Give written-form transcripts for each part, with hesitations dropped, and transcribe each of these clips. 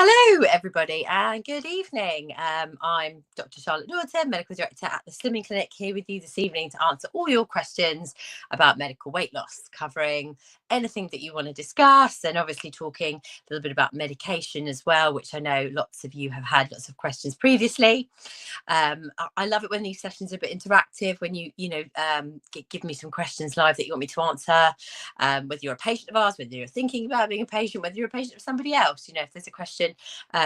Hello, everybody, and good evening. I'm Dr. Charlotte Norton, Medical Director at the Slimming Clinic, here with you this evening to answer all your questions about medical weight loss, covering anything that you want to discuss, and obviously talking a little bit about medication as well, which I know lots of you have had lots of questions previously. I love it when these sessions are a bit interactive, when you give me some questions live that you want me to answer, whether you're a patient of ours, whether you're thinking about being a patient, whether you're a patient of somebody else. If there's a question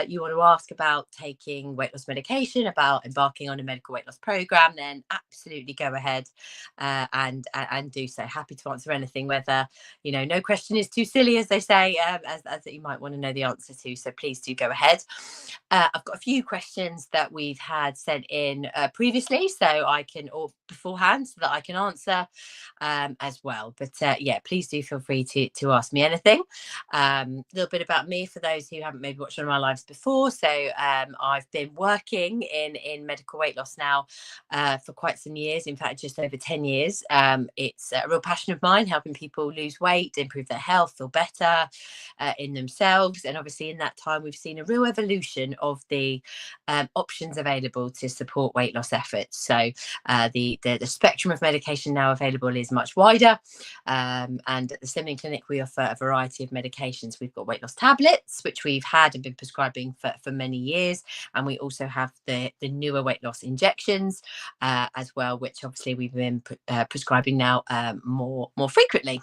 you want to ask about taking weight loss medication, about embarking on a medical weight loss program, then absolutely go ahead and do so. Happy to answer anything, whether no question is too silly, as they say, as that you might want to know the answer to. So please do go ahead. I've got a few questions that we've had sent in previously, so I can, or beforehand, so that I can answer as well. But yeah, please do feel free to ask me anything. A little bit about me for those who haven't maybe watched one of my lives before. So I've been working in medical weight loss now for quite some years, in fact just over 10 years. It's a real passion of mine, helping people lose weight, improve their health, feel better in themselves. And obviously in that time we've seen a real evolution of the options available to support weight loss efforts. So the spectrum of medication now available is much wider, and at the Slimming Clinic we offer a variety of medications. We've got weight loss tablets, which we've had and been prescribing for many years, and we also have the newer weight loss injections as well, which obviously we've been prescribing now more frequently.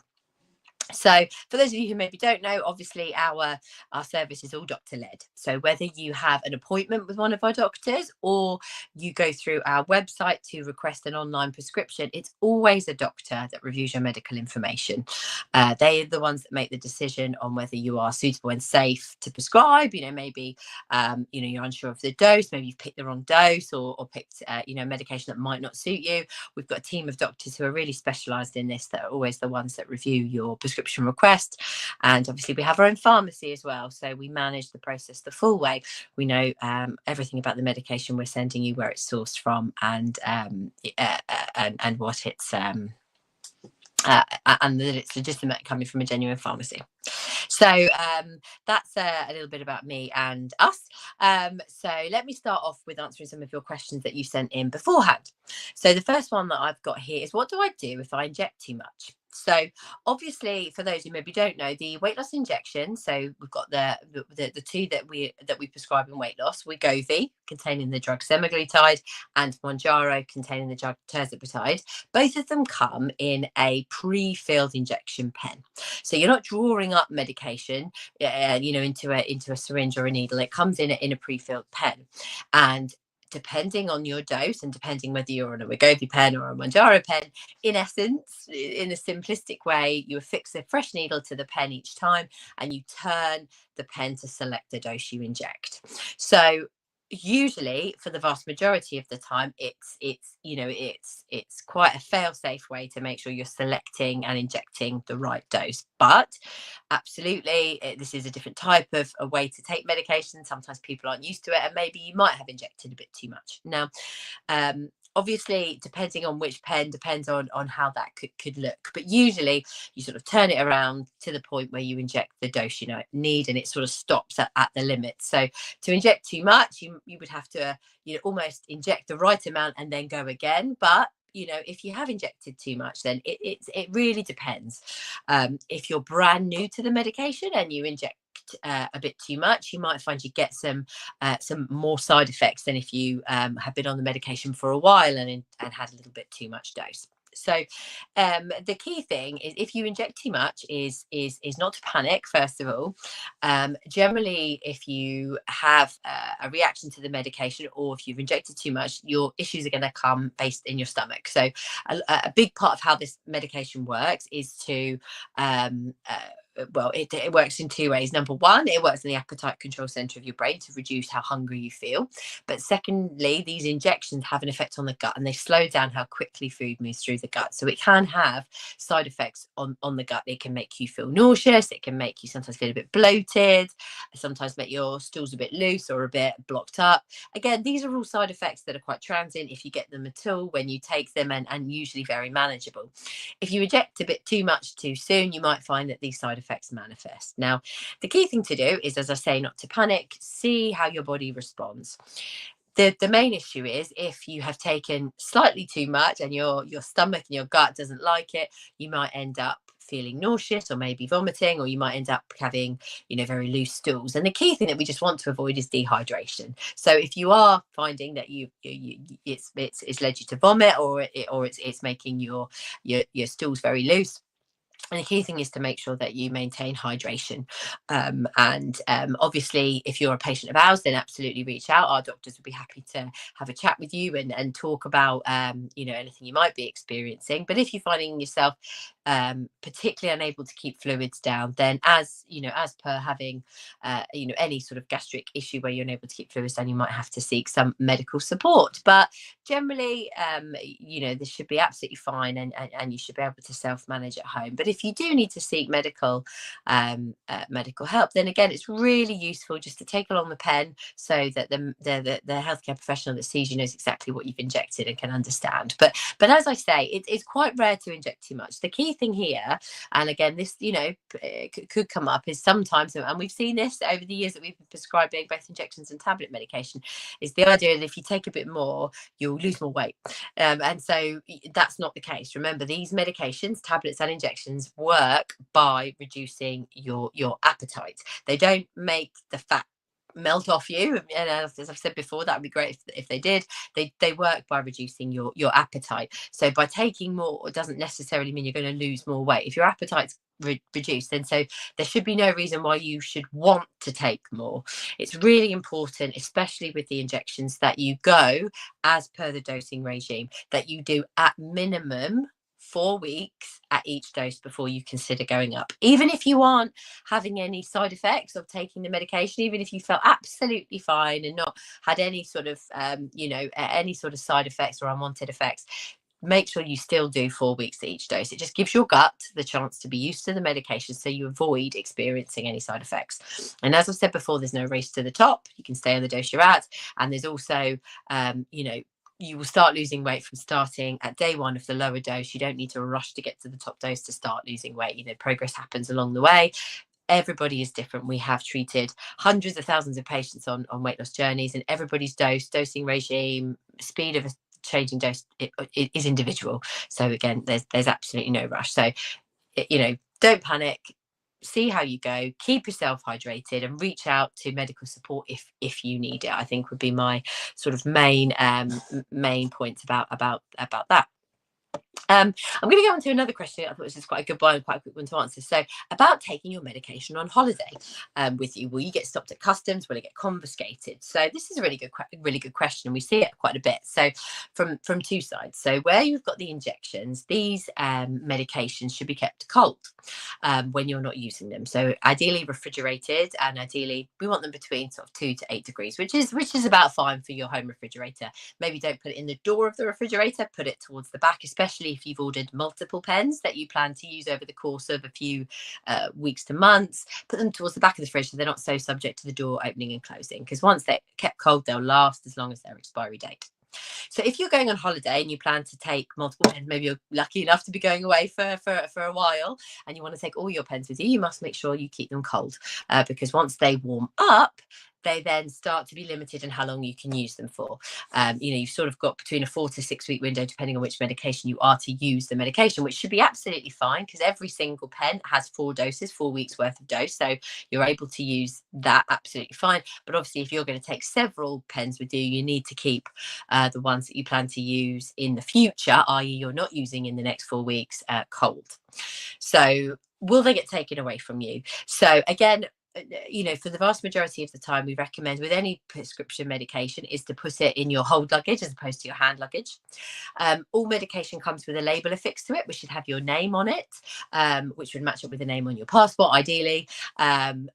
So for those of you who maybe don't know, obviously our service is all doctor led. So whether you have an appointment with one of our doctors or you go through our website to request an online prescription, it's always a doctor that reviews your medical information. They are the ones that make the decision on whether you are suitable and safe to prescribe. Maybe you're unsure of the dose, maybe you've picked the wrong dose, or picked medication that might not suit you. We've got a team of doctors who are really specialised in this, that are always the ones that review your prescription request. And obviously we have our own pharmacy as well, so we manage the process the full way. We know everything about the medication we're sending you, where it's sourced from, and what it's and that it's legitimate, coming from a genuine pharmacy. So that's a little bit about me and us. So let me start off with answering some of your questions that you sent in beforehand. So the first one that I've got here is, what do I do if I inject too much? So obviously, for those who maybe don't know, the weight loss injection, so we've got the two that we prescribe in weight loss: Wegovy, containing the drug semaglutide, and Mounjaro, containing the drug tirzepatide. Both of them come in a pre-filled injection pen, so you're not drawing up medication into a syringe or a needle. It comes in a pre-filled pen, and depending on your dose, and depending whether you're on a Wegovy pen or a Mounjaro pen, in essence, in a simplistic way, you affix a fresh needle to the pen each time, and you turn the pen to select the dose you inject. So usually, for the vast majority of the time, it's quite a fail-safe way to make sure you're selecting and injecting the right dose. But absolutely, this is a different type of a way to take medication. Sometimes people aren't used to it, and maybe you might have injected a bit too much. Now, obviously, depending on which pen, depends on how that could look. But usually you sort of turn it around to the point where you inject the dose you need, and it sort of stops at the limit. So to inject too much, you would have to almost inject the right amount and then go again. But if you have injected too much, then it really depends. If you're brand new to the medication and you inject a bit too much, you might find you get some more side effects than if you have been on the medication for a while and had a little bit too much dose. So the key thing is, if you inject too much, is not to panic, first of all. Generally, if you have a reaction to the medication, or if you've injected too much, your issues are going to come based in your stomach. So a big part of how this medication works is to it works in two ways. Number one, it works in the appetite control center of your brain to reduce how hungry you feel. But secondly, these injections have an effect on the gut, and they slow down how quickly food moves through the gut. So it can have side effects on the gut. It can make you feel nauseous. It can make you sometimes feel a bit bloated. sometimes make your stools a bit loose or a bit blocked up. Again, these are all side effects that are quite transient if you get them at all when you take them, and usually very manageable. If you inject a bit too much too soon, you might find that these side effects manifest. Now, the key thing to do is, as I say, not to panic, see how your body responds. The main issue is if you have taken slightly too much and your stomach and your gut doesn't like it, you might end up feeling nauseous or maybe vomiting, or you might end up having, very loose stools. And the key thing that we just want to avoid is dehydration. So if you are finding that it's led you to vomit, or it's making your stools very loose, and the key thing is to make sure that you maintain hydration. Obviously, if you're a patient of ours, then absolutely reach out. Our doctors would be happy to have a chat with you and talk about, anything you might be experiencing. But if you're finding yourself particularly unable to keep fluids down, then as per having, any sort of gastric issue where you're unable to keep fluids down, you might have to seek some medical support. But generally, this should be absolutely fine, and you should be able to self-manage at home. But if you do need to seek medical help, then again, it's really useful just to take along the pen so that the healthcare professional that sees you knows exactly what you've injected and can understand. But as I say, it's quite rare to inject too much. The key thing here, and again, this could come up, is sometimes, and we've seen this over the years that we've been prescribing both injections and tablet medication, is the idea that if you take a bit more, you'll lose more weight. And so that's not the case. Remember, these medications, tablets and injections, work by reducing your appetite. They don't make the fat melt off you, and as I've said before, that would be great if they did. They work by reducing your appetite. So by taking more, it doesn't necessarily mean you're going to lose more weight. If your appetite's reduced, then so there should be no reason why you should want to take more. It's really important, especially with the injections, that you go as per the dosing regime, that you do at minimum 4 weeks at each dose before you consider going up. Even if you aren't having any side effects of taking the medication, even if you felt absolutely fine and not had any sort of any sort of side effects or unwanted effects, make sure you still do 4 weeks at each dose. It just gives your gut the chance to be used to the medication, so you avoid experiencing any side effects. And as I've said before, there's no race to the top. You can stay on the dose you're at, and there's also you will start losing weight from starting at day one of the lower dose. You don't need to rush to get to the top dose to start losing weight. Progress happens along the way. Everybody is different. We have treated hundreds of thousands of patients on weight loss journeys, and everybody's dosing regime, speed of a changing dose, it is individual. So again, there's absolutely no rush. So don't panic. See how you go, keep yourself hydrated, and reach out to medical support if you need it, I think would be my sort of main points about that. I'm going to go on to another question. I thought this was quite a good one, quite a quick one to answer. So, about taking your medication on holiday with you, will you get stopped at customs? Will it get confiscated? So, this is a really good question, and we see it quite a bit. So, from two sides. So, where you've got the injections, these medications should be kept cold when you're not using them. So, ideally refrigerated, and ideally we want them between sort of 2 to 8 degrees, which is about fine for your home refrigerator. Maybe don't put it in the door of the refrigerator. Put it towards the back, especially if you've ordered multiple pens that you plan to use over the course of a few weeks to months. Put them towards the back of the fridge so they're not so subject to the door opening and closing, because once they're kept cold, they'll last as long as their expiry date. So if you're going on holiday and you plan to take multiple pens, maybe you're lucky enough to be going away for a while and you want to take all your pens with you, you must make sure you keep them cold, because once they warm up, they then start to be limited in how long you can use them for. You've sort of got between a 4 to 6 week window, depending on which medication you are to use the medication, which should be absolutely fine, because every single pen has 4 doses, 4 weeks worth of dose. So you're able to use that absolutely fine. But obviously, if you're going to take several pens with you, you need to keep the ones that you plan to use in the future, i.e. you're not using in the next 4 weeks, cold. So will they get taken away from you? So again, for the vast majority of the time, we recommend with any prescription medication is to put it in your hold luggage as opposed to your hand luggage. All medication comes with a label affixed to it, which should have your name on it, which would match up with the name on your passport, ideally. And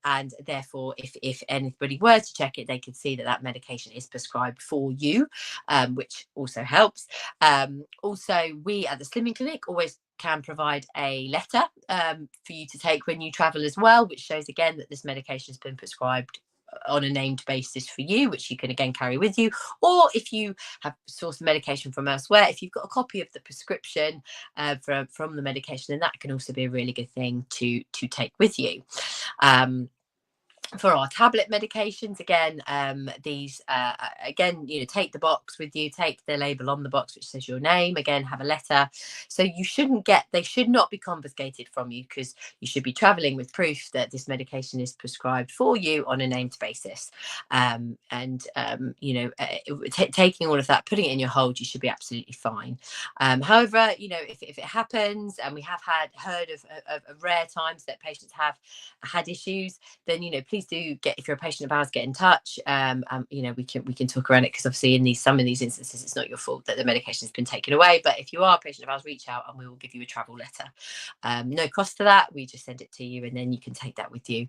therefore, if anybody were to check it, they could see that medication is prescribed for you, which also helps. Also, we at the Slimming Clinic always can provide a letter for you to take when you travel as well, which shows again that this medication has been prescribed on a named basis for you, which you can again carry with you. Or if you have sourced medication from elsewhere, if you've got a copy of the prescription from the medication, then that can also be a really good thing to take with you. For our tablet medications, again, these again, take the box with you, take the label on the box which says your name, again have a letter. So they should not be confiscated from you, because you should be traveling with proof that this medication is prescribed for you on a named basis. Taking all of that, putting it in your hold, you should be absolutely fine. However, if it happens, and we have heard of rare times that patients have had issues, then please do if you're a patient of ours, get in touch. We can talk around it, because obviously in some of these instances it's not your fault that the medication has been taken away. But if you are a patient of ours, reach out and we will give you a travel letter. No cost to that. We just send it to you, and then you can take that with you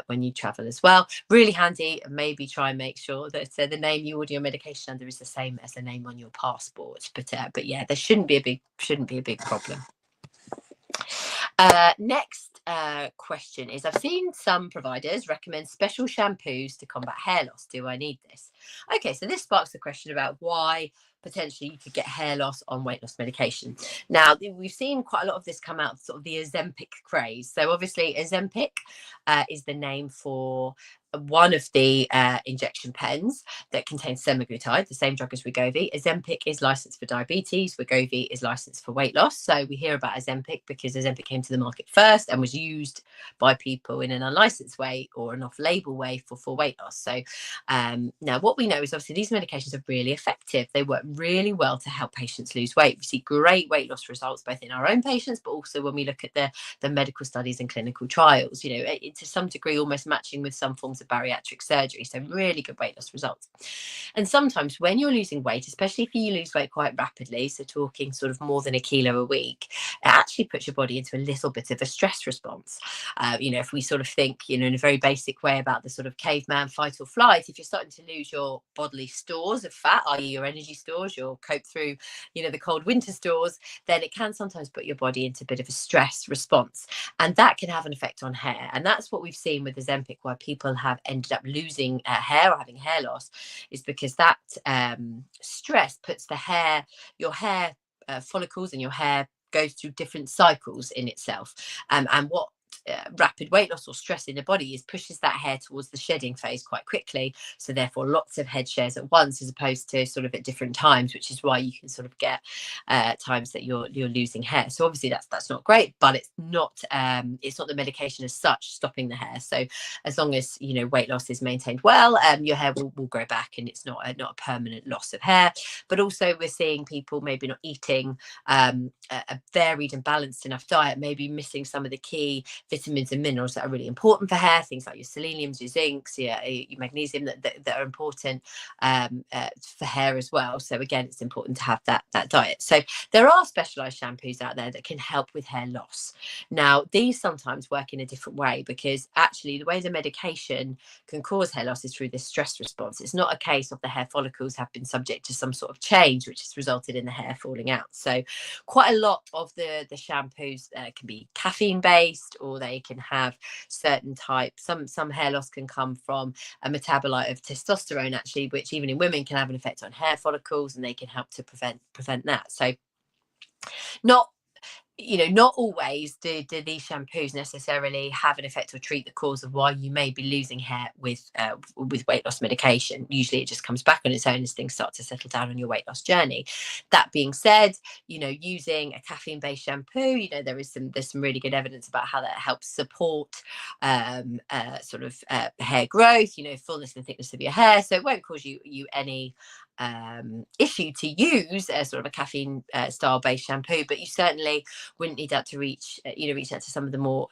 when you travel as well. Really handy. Maybe try and make sure that the name you order your medication under is the same as the name on your passport. But yeah, there shouldn't be a big problem. Next question is, I've seen some providers recommend special shampoos to combat hair loss. Do I need this? Okay, so this sparks the question about why potentially you could get hair loss on weight loss medication. Now, we've seen quite a lot of this come out of sort of the Ozempic craze. So obviously Ozempic is the name for one of the injection pens that contains semaglutide, the same drug as Wegovy. Ozempic is licensed for diabetes. Wegovy is licensed for weight loss. So we hear about Ozempic because Ozempic came to the market first and was used by people in an unlicensed way or an off-label way for weight loss. So now what we know is obviously these medications are really effective. They work really well to help patients lose weight. We see great weight loss results both in our own patients, but also when we look at the medical studies and clinical trials, to some degree almost matching with some forms of bariatric surgery. So really good weight loss results. And sometimes when you're losing weight, especially if you lose weight quite rapidly, so talking sort of more than a kilo a week, it actually puts your body into a little bit of a stress response. If we sort of think, in a very basic way about the sort of caveman fight or flight, if you're starting to lose your bodily stores of fat, i.e. your energy stores, your cope through, the cold winter stores, then it can sometimes put your body into a bit of a stress response. And that can have an effect on hair. And that's what we've seen with Ozempic, why people have ended up losing hair or having hair loss, is because that stress puts your hair follicles and your hair goes through different cycles in itself. And what rapid weight loss or stress in the body pushes that hair towards the shedding phase quite quickly. So therefore lots of head shares at once, as opposed to sort of at different times, which is why you can sort of get times that you're losing hair. So obviously that's not great, but it's not the medication as such stopping the hair. So as long as weight loss is maintained well, your hair will grow back, and it's not a permanent loss of hair. But also we're seeing people maybe not eating a varied and balanced enough diet, maybe missing some of the key vitamins and minerals that are really important for hair, things like your seleniums, your zincs, your magnesium that are important for hair as well. So again, it's important to have that diet. So there are specialized shampoos out there that can help with hair loss. Now, these sometimes work in a different way, because actually the way the medication can cause hair loss is through this stress response. It's not a case of the hair follicles have been subject to some sort of change which has resulted in the hair falling out. So quite a lot of the shampoos can be caffeine based, or they can have certain types. Some hair loss can come from a metabolite of testosterone, actually, which even in women can have an effect on hair follicles, and they can help to prevent that. So not always do these shampoos necessarily have an effect or treat the cause of why you may be losing hair with weight loss medication. Usually it just comes back on its own as things start to settle down on your weight loss journey. That being said, using a caffeine based shampoo, there's some really good evidence about how that helps support hair growth, fullness and thickness of your hair. So it won't cause you any issue to use a sort of a caffeine style based shampoo, but you certainly wouldn't need that to reach out to some of the more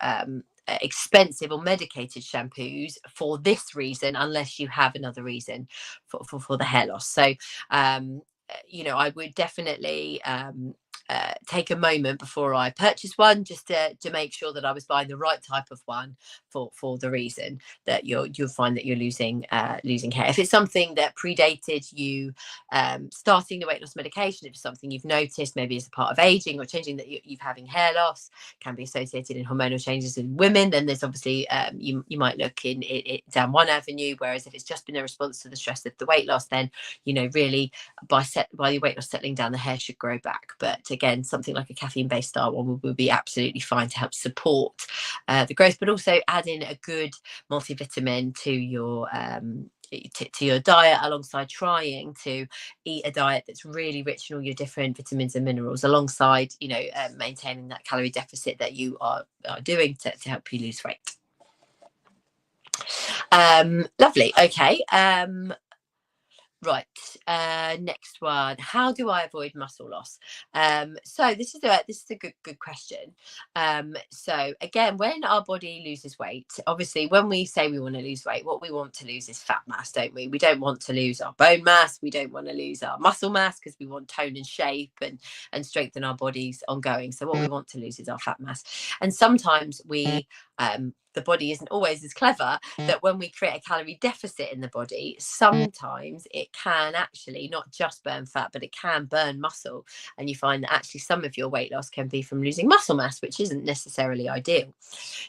expensive or medicated shampoos for this reason, unless you have another reason for the hair loss. So I would definitely take a moment before I purchase one, just to make sure that I was buying the right type of one for the reason that you'll find that you're losing hair. If it's something that predated you starting the weight loss medication, if it's something you've noticed maybe as a part of aging or changing, that you're having hair loss, can be associated in hormonal changes in women, then there's obviously you might look in it down one avenue. Whereas if it's just been a response to the stress of the weight loss, then really by your weight loss settling down, the hair should grow back. But again, something like a caffeine-based style one will be absolutely fine to help support the growth, but also add in a good multivitamin to your diet, alongside trying to eat a diet that's really rich in all your different vitamins and minerals, alongside maintaining that calorie deficit that you are doing to help you lose weight. Lovely. Okay. Right, next one. How do I avoid muscle loss? So this is a good question. So again, when our body loses weight, obviously when we say we want to lose weight, what we want to lose is fat mass, don't we? We don't want to lose our bone mass. We don't want to lose our muscle mass, because we want tone and shape and strengthen our bodies ongoing. So what we want to lose is our fat mass. And sometimes the body isn't always as clever, that when we create a calorie deficit in the body, sometimes it can actually not just burn fat, but it can burn muscle. And you find that actually some of your weight loss can be from losing muscle mass, which isn't necessarily ideal.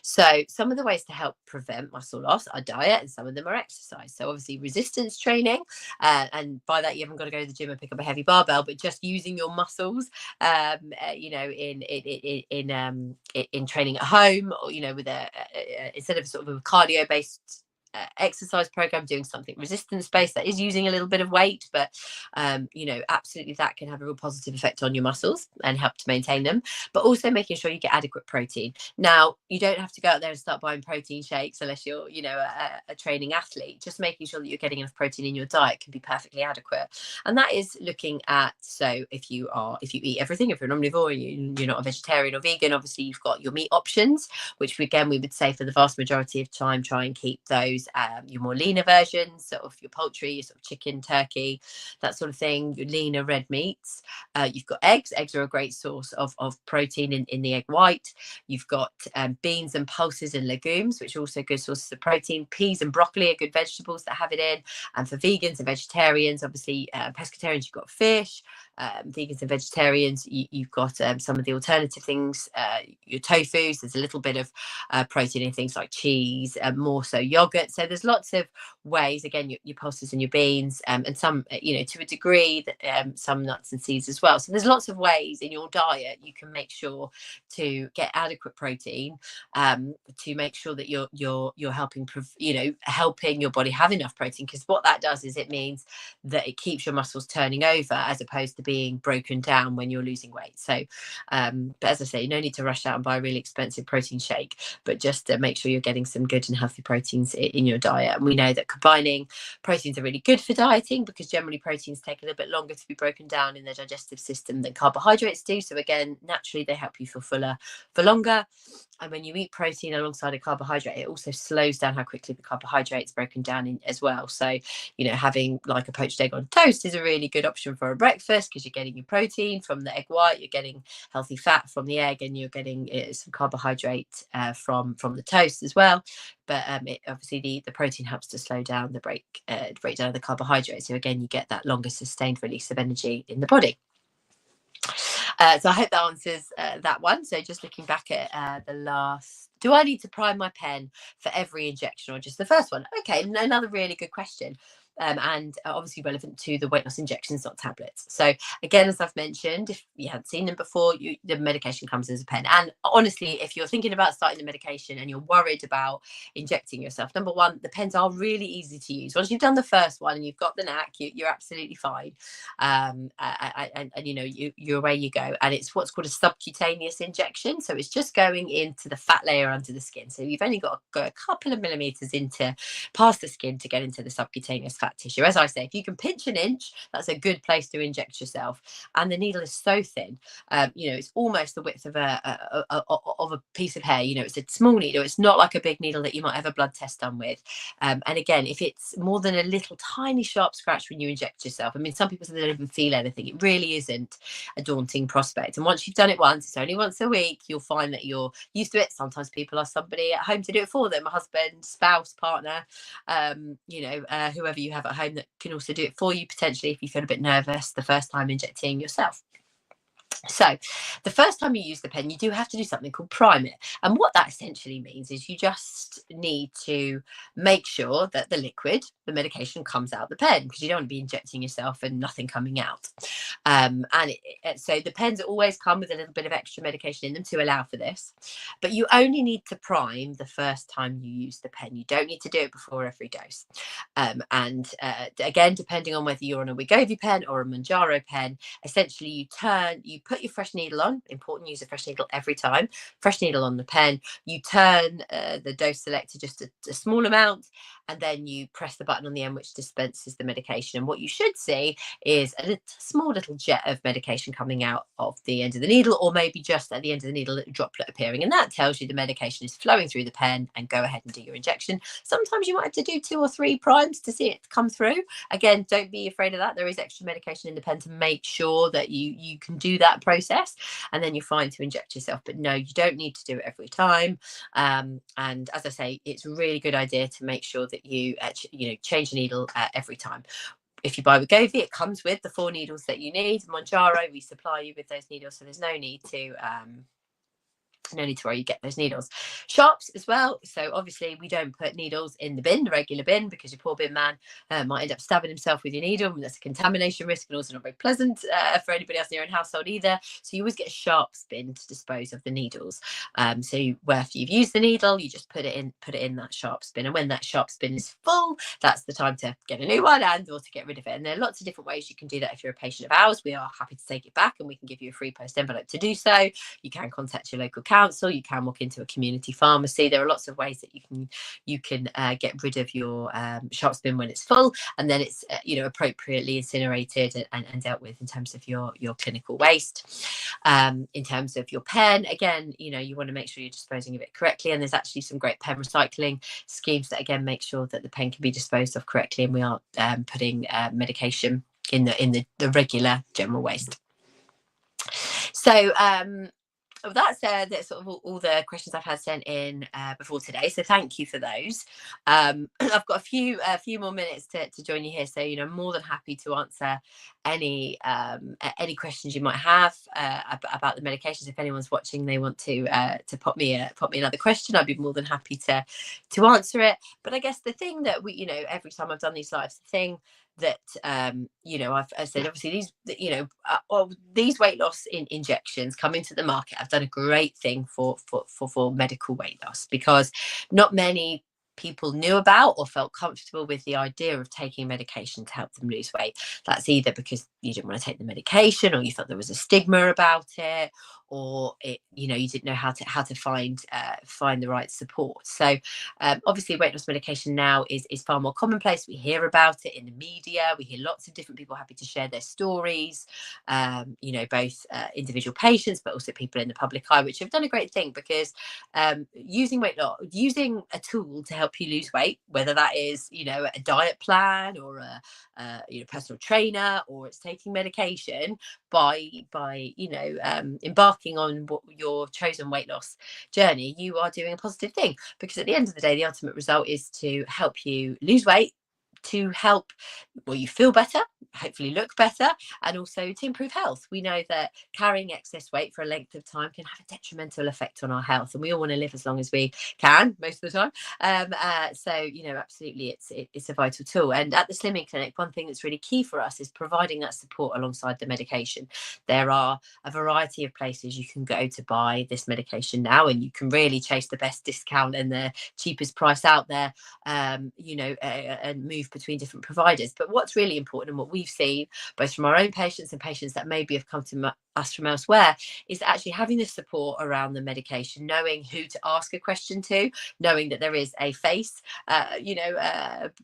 So some of the ways to help prevent muscle loss are diet, and some of them are exercise. So obviously resistance training, and by that you haven't got to go to the gym and pick up a heavy barbell, but just using your muscles, in training at home, or with instead of sort of a cardio based exercise program, doing something resistance based that is using a little bit of weight, but absolutely that can have a real positive effect on your muscles and help to maintain them. But also making sure you get adequate protein. Now, you don't have to go out there and start buying protein shakes unless you're a training athlete. Just making sure that you're getting enough protein in your diet can be perfectly adequate. And that is looking at, so if you eat everything, if you're an omnivore and you're not a vegetarian or vegan, obviously you've got your meat options, which again we would say for the vast majority of time try and keep those your more leaner versions, sort of your poultry, your sort of chicken, turkey, that sort of thing, your leaner red meats. You've got eggs. Eggs are a great source of protein in the egg white. You've got beans and pulses and legumes, which are also good sources of protein. Peas and broccoli are good vegetables that have it in. And for vegans and vegetarians, obviously pescatarians, you've got fish. Vegans and vegetarians, you've got some of the alternative things, your tofus. There's a little bit of protein in things like cheese, more so yogurt. So there's lots of ways, again, your pulses and your beans, and some, to a degree, some nuts and seeds as well. So there's lots of ways in your diet you can make sure to get adequate protein, to make sure that you're helping helping your body have enough protein, because what that does is it means that it keeps your muscles turning over as opposed to being broken down when you're losing weight. So but as I say, no need to rush out and buy a really expensive protein shake, but just to make sure you're getting some good and healthy proteins in your diet. And we know that combining proteins are really good for dieting, because generally proteins take a little bit longer to be broken down in the digestive system than carbohydrates do. So again, naturally they help you feel fuller for longer. And when you eat protein alongside a carbohydrate, it also slows down how quickly the carbohydrate's broken down as well. So, having like a poached egg on toast is a really good option for a breakfast, because you're getting your protein from the egg white, you're getting healthy fat from the egg, and you're getting some carbohydrate from the toast as well. But obviously the protein helps to slow down the breakdown of the carbohydrate. So again, you get that longer sustained release of energy in the body. So I hope that answers that one. So just looking back at the last, do I need to prime my pen for every injection or just the first one? Okay, another really good question. And obviously relevant to the weight loss injections, not tablets. So again, as I've mentioned, if you hadn't seen them before, the medication comes as a pen. And honestly, if you're thinking about starting the medication and you're worried about injecting yourself, number one, the pens are really easy to use. Once you've done the first one and you've got the knack, you're absolutely fine. And you're away you go. And it's what's called a subcutaneous injection. So it's just going into the fat layer under the skin. So you've only got to go a couple of millimeters past the skin to get into the subcutaneous fat fat tissue. As I say, if you can pinch an inch, that's a good place to inject yourself. And the needle is so thin, it's almost the width of a piece of hair. It's a small needle. It's not like a big needle that you might have a blood test done with. And again, if it's more than a little tiny sharp scratch when you inject yourself, I mean, some people say they don't even feel anything. It really isn't a daunting prospect. And once you've done it once, it's only once a week, you'll find that you're used to it. Sometimes people are somebody at home to do it for them, a husband, spouse, partner, whoever you have at home that can also do it for you, potentially, if you feel a bit nervous the first time injecting yourself. So the first time you use the pen, you do have to do something called prime it. And what that essentially means is you just need to make sure that the liquid, the medication, comes out the pen, because you don't want to be injecting yourself and nothing coming out. So the pens always come with a little bit of extra medication in them to allow for this. But you only need to prime the first time you use the pen. You don't need to do it before every dose. Again, depending on whether you're on a Wegovy pen or a Mounjaro pen, essentially you put your fresh needle on. Important, use a fresh needle every time. Fresh needle on the pen. You turn the dose selector just a small amount, and then you press the button on the end which dispenses the medication. And what you should see is a small little jet of medication coming out of the end of the needle, or maybe just at the end of the needle, a droplet appearing. And that tells you the medication is flowing through the pen, and go ahead and do your injection. Sometimes you might have to do 2 or 3 primes to see it come through. Again, don't be afraid of that. There is extra medication in the pen to make sure that you can do that process, and then you're fine to inject yourself. But no, you don't need to do it every time. And as I say, it's a really good idea to make sure that you change the needle every time. If you buy Wegovy, it comes with the 4 needles that you need. Mounjaro, we supply you with those needles, so there's no need to worry, you get those needles. Sharps as well. So obviously we don't put needles in the bin, the regular bin, because your poor bin man might end up stabbing himself with your needle, and that's a contamination risk, and also not very pleasant for anybody else in your own household either. So you always get a sharps bin to dispose of the needles. So after you've used the needle, you just put it in that sharps bin, and when that sharps bin is full, that's the time to get a new one or to get rid of it. And there are lots of different ways you can do that. If you're a patient of ours, we are happy to take it back, and we can give you a free post envelope to do so. You can contact your local council, you can walk into a community pharmacy. There are lots of ways that you can get rid of your sharps bin when it's full, and then it's appropriately incinerated and dealt with in terms of your clinical waste. In terms of your pen, again, you want to make sure you're disposing of it correctly, and there's actually some great pen recycling schemes that again make sure that the pen can be disposed of correctly, and we aren't putting medication in the regular general waste. So that's sort of all the questions I've had sent in before today. So thank you for those. I've got a few more minutes to join you here. So I'm more than happy to answer any questions you might have about the medications. If anyone's watching, they want to pop me another question, I'd be more than happy to answer it. But I guess the thing that we every time I've done these lives, the thing that I've said, obviously these weight loss injections come into the market. I've done a great thing for medical weight loss, because not many people knew about or felt comfortable with the idea of taking medication to help them lose weight. That's either because you didn't want to take the medication, or you thought there was a stigma about it, or you didn't know how to find the right support. So obviously weight loss medication now is far more commonplace. We hear about it in the media. We hear lots of different people happy to share their stories, both individual patients, but also people in the public eye, which have done a great thing, because using a tool to help you lose weight, whether that is a diet plan, or a personal trainer, or it's taking medication, by embarking on your chosen weight loss journey, you are doing a positive thing, because at the end of the day, the ultimate result is to help you lose weight, to help you feel better, hopefully look better, and also to improve health. We know that carrying excess weight for a length of time can have a detrimental effect on our health, and we all want to live as long as we can most of the time. So absolutely, it's a vital tool. And at the Slimming Clinic, one thing that's really key for us is providing that support alongside the medication. There are a variety of places you can go to buy this medication now, and you can really chase the best discount and the cheapest price out there, and move between different providers. But what's really important, and what we've seen both from our own patients and patients that maybe have come to us from elsewhere, is actually having the support around the medication, knowing who to ask a question to, knowing that there is a face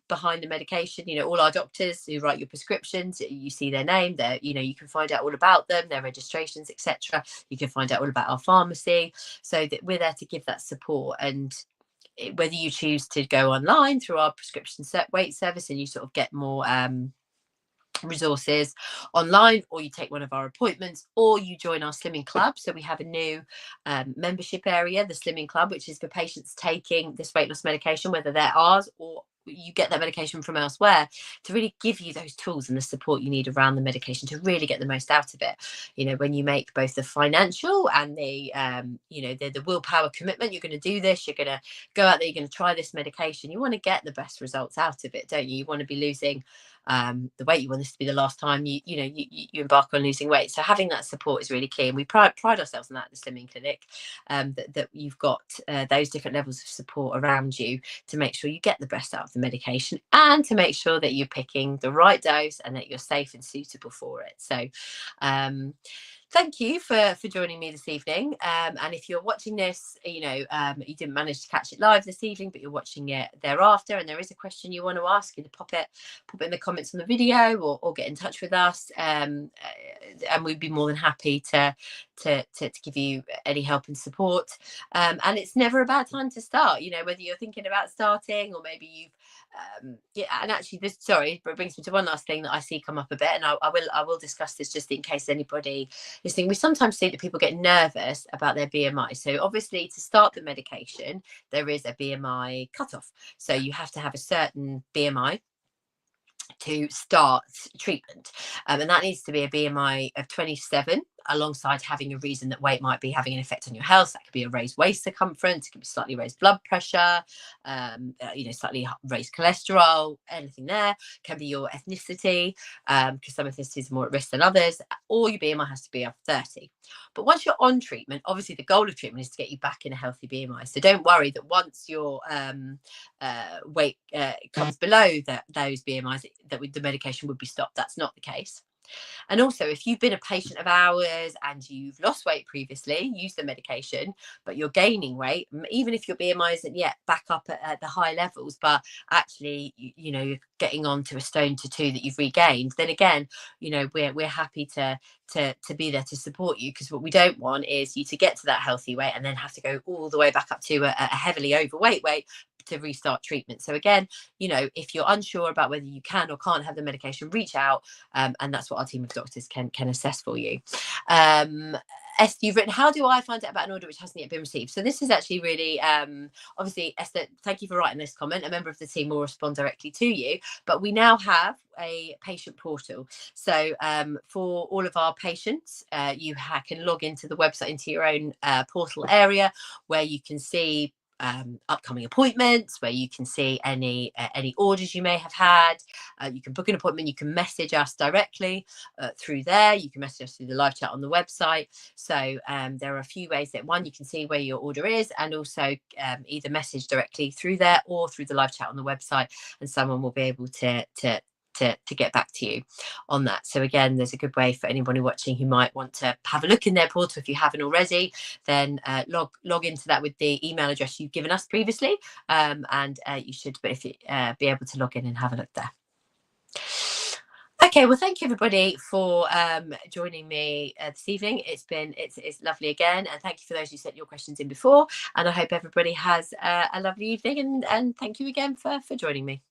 behind the medication. All our doctors who write your prescriptions, you see their name there, you can find out all about them, their registrations, etc. You can find out all about our pharmacy, so that we're there to give that support. And whether you choose to go online through our prescription wait service and you sort of get more resources online, or you take one of our appointments, or you join our slimming club. So we have a new membership area, the slimming club, which is for patients taking this weight loss medication, whether they're ours or you get that medication from elsewhere, to really give you those tools and the support you need around the medication to really get the most out of it. When you make both the financial and the the willpower commitment, you're going to do this, you're going to go out there, you're going to try this medication, you want to get the best results out of it, don't you? You want to be losing the weight. You want this to be the last time you embark on losing weight. So having that support is really key, and we pride ourselves on that at the Slimming Clinic, that you've got those different levels of support around you to make sure you get the best out of the medication, and to make sure that you're picking the right dose and that you're safe and suitable for it. So thank you for joining me this evening. And if you're watching this, you didn't manage to catch it live this evening, but you're watching it thereafter, and there is a question you want to ask, pop it in the comments on the video, or get in touch with us, and we'd be more than happy to give you any help and support. And it's never a bad time to start, whether you're thinking about starting, or maybe you've and actually it brings me to one last thing that I see come up a bit, and I will discuss this just in case anybody listening. We sometimes see that people get nervous about their BMI. So obviously, to start the medication, there is a BMI cutoff. So you have to have a certain BMI to start treatment, and that needs to be a BMI of 27, alongside having a reason that weight might be having an effect on your health. That could be a raised waist circumference, it could be slightly raised blood pressure, slightly raised cholesterol, anything there. Can be your ethnicity, because some ethnicities are more at risk than others, or your BMI has to be of 30. But once you're on treatment, obviously the goal of treatment is to get you back in a healthy BMI. So don't worry that once your weight comes below those BMIs, that the medication would be stopped. That's not the case. And also, if you've been a patient of ours and you've lost weight previously, use the medication, but you're gaining weight, even if your BMI isn't yet back up at the high levels, but actually, you're getting on to a stone to 2 that you've regained, then again, we're happy to be there to support you, because what we don't want is you to get to that healthy weight and then have to go all the way back up to a heavily overweight weight to restart treatment. So again, if you're unsure about whether you can or can't have the medication, reach out, and that's what our team of doctors can assess for you. Esther, you've written, how do I find out about an order which hasn't yet been received? So this is actually really, obviously, Esther, thank you for writing this comment. A member of the team will respond directly to you, but we now have a patient portal. So for all of our patients, you can log into the website, into your own portal area, where you can see upcoming appointments, where you can see any orders you may have had. You can book an appointment, you can message us directly through there, you can message us through the live chat on the website. So there are a few ways that, one, you can see where your order is, and also either message directly through there or through the live chat on the website, and someone will be able to get back to you on that. So again, there's a good way for anybody watching who might want to have a look in their portal. If you haven't already, then log into that with the email address you've given us previously, and you should be able to log in and have a look there. Okay, well, thank you everybody for joining me this evening. It's lovely again, and thank you for those who sent your questions in before, and I hope everybody has a lovely evening, and thank you again for joining me.